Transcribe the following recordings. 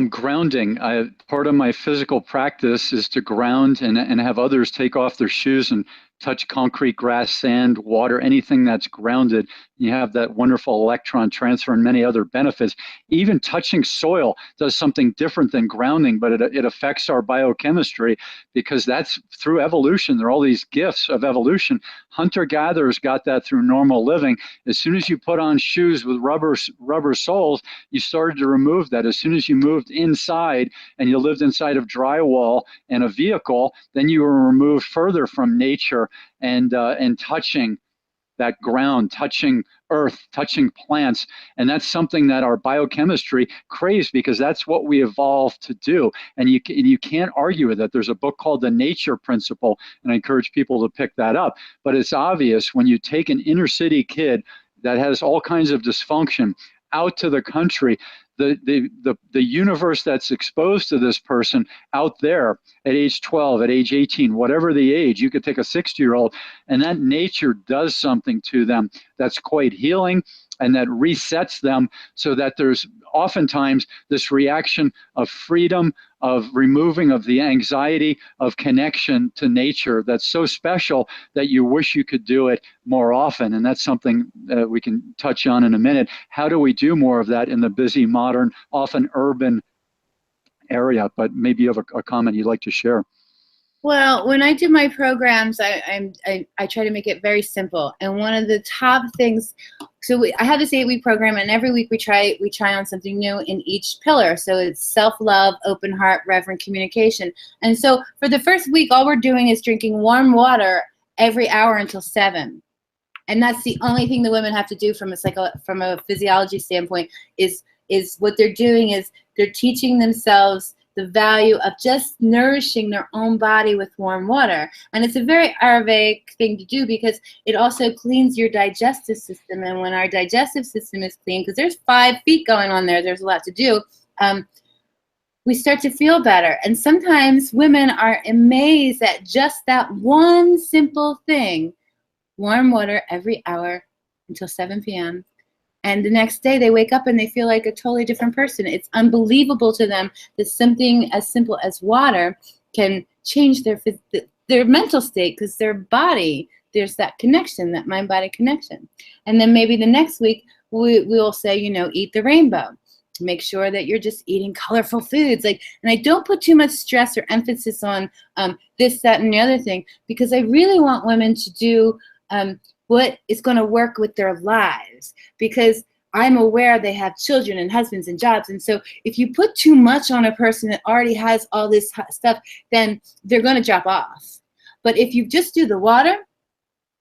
Grounding. Part of my physical practice is to ground and have others take off their shoes and touch concrete, grass, sand, water, anything that's grounded. You have that wonderful electron transfer and many other benefits. Even touching soil does something different than grounding, but it affects our biochemistry because that's through evolution. There are all these gifts of evolution. Hunter-gatherers got that through normal living. As soon as you put on shoes with rubber soles, you started to remove that. As soon as you moved inside and you lived inside of drywall and a vehicle, then you were removed further from nature and touching that ground, touching earth, touching plants. And that's something that our biochemistry craves because that's what we evolved to do. And you can't argue with it. There's a book called The Nature Principle, and I encourage people to pick that up. But it's obvious when you take an inner city kid that has all kinds of dysfunction out to the country, the universe that's exposed to this person out there at age 12, at age 18, whatever the age, you could take a 60-year-old, and that nature does something to them that's quite healing and that resets them so that there's oftentimes this reaction of freedom, of removing of the anxiety of connection to nature that's so special that you wish you could do it more often. And that's something that we can touch on in a minute. How do we do more of that in the busy, modern, often urban area? But maybe you have a comment you'd like to share. Well, when I do my programs, I try to make it very simple. And one of the top things, I have this 8-week program, and every week we try on something new in each pillar. So it's self-love, open heart, reverent communication. And so for the first week, all we're doing is drinking warm water every hour until 7. And that's the only thing the women have to do from a physiology standpoint is what they're doing is they're teaching themselves the value of just nourishing their own body with warm water. And it's a very Ayurvedic thing to do because it also cleans your digestive system. And when our digestive system is clean, because there's 5 feet going on there's a lot to do, we start to feel better. And sometimes women are amazed at just that one simple thing, warm water every hour until 7 p.m. And the next day they wake up and they feel like a totally different person. It's unbelievable to them that something as simple as water can change their mental state because their body, there's that connection, that mind-body connection. And then maybe the next week we'll say, eat the rainbow. Make sure that you're just eating colorful foods. And I don't put too much stress or emphasis on this, that, and the other thing because I really want women to do what is going to work with their lives, because I'm aware they have children and husbands and jobs. And so if you put too much on a person that already has all this stuff, then they're going to drop off. But if you just do the water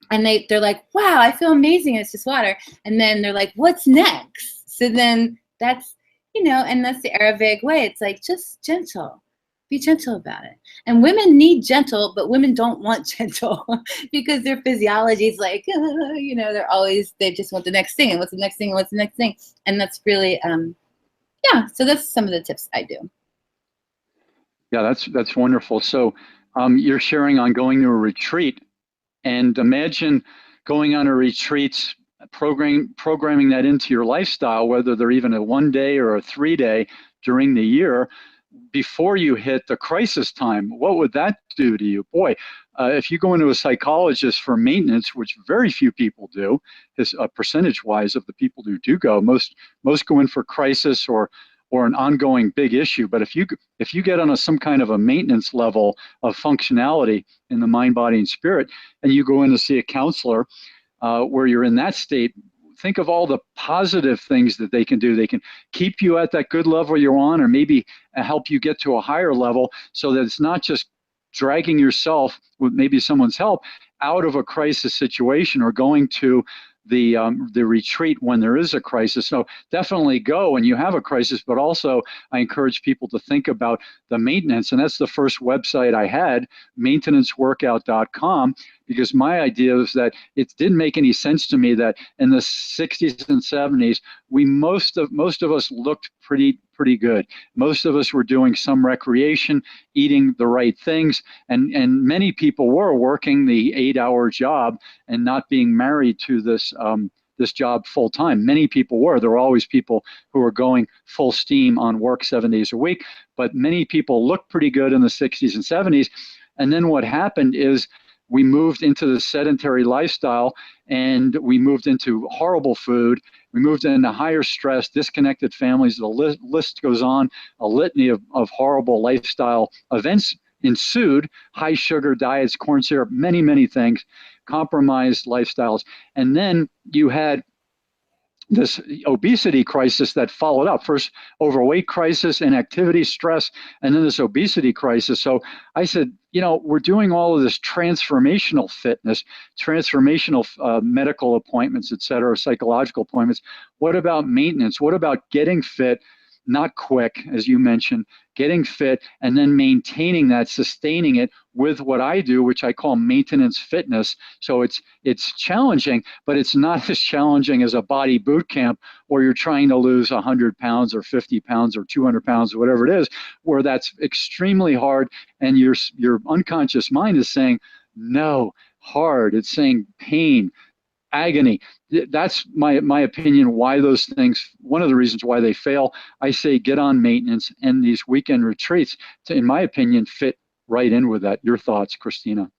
and they're like, wow, I feel amazing. It's just water. And then they're like, what's next? So then that's, and that's the Ayurvedic way. It's like, just gentle. Be gentle about it. And women need gentle, but women don't want gentle because their physiology is like, they just want the next thing and what's the next thing and what's the next thing. And that's really, so that's some of the tips I do. Yeah, that's wonderful. So you're sharing on going to a retreat, and imagine going on a retreat, programming that into your lifestyle, whether they're even a 1-day or a 3-day during the year, before you hit the crisis time. What would that do to you? Boy, if you go into a psychologist for maintenance, which very few people do, is percentage-wise of the people who do go, most go in for crisis or an ongoing big issue. But if you get on some kind of a maintenance level of functionality in the mind, body, and spirit, and you go in to see a counselor where you're in that state, think of all the positive things that they can do. They can keep you at that good level you're on, or maybe help you get to a higher level so that it's not just dragging yourself with maybe someone's help out of a crisis situation or going to the retreat when there is a crisis. So definitely go when you have a crisis, but also I encourage people to think about the maintenance. And that's the first website I had, maintenanceworkout.com, because my idea is that it didn't make any sense to me that in the 60s and 70s, most of us looked pretty good. Most of us were doing some recreation, eating the right things, and many people were working the 8-hour job and not being married to this this job full time. Many people were. There were always people who were going full steam on work 7 days a week, but many people looked pretty good in the 60s and 70s. And then what happened is we moved into the sedentary lifestyle, and we moved into horrible food. We moved into higher stress, disconnected families. The list goes on. A litany of horrible lifestyle events ensued: high sugar diets, corn syrup, many, many things, compromised lifestyles. And then you had this obesity crisis that followed up. First, overweight crisis, inactivity, stress, and then this obesity crisis. So I said, we're doing all of this transformational fitness, transformational medical appointments, et cetera, psychological appointments. What about maintenance? What about getting fit? Not quick, as you mentioned, getting fit and then maintaining that, sustaining it with what I do, which I call maintenance fitness. So it's challenging, but it's not as challenging as a body boot camp where you're trying to lose 100 pounds or 50 pounds or 200 pounds or whatever it is, where that's extremely hard. And your unconscious mind is saying, no, hard. It's saying pain, agony. That's my opinion why those things, one of the reasons why they fail. I say get on maintenance, and these weekend retreats, in my opinion, fit right in with that. Your thoughts, Christina?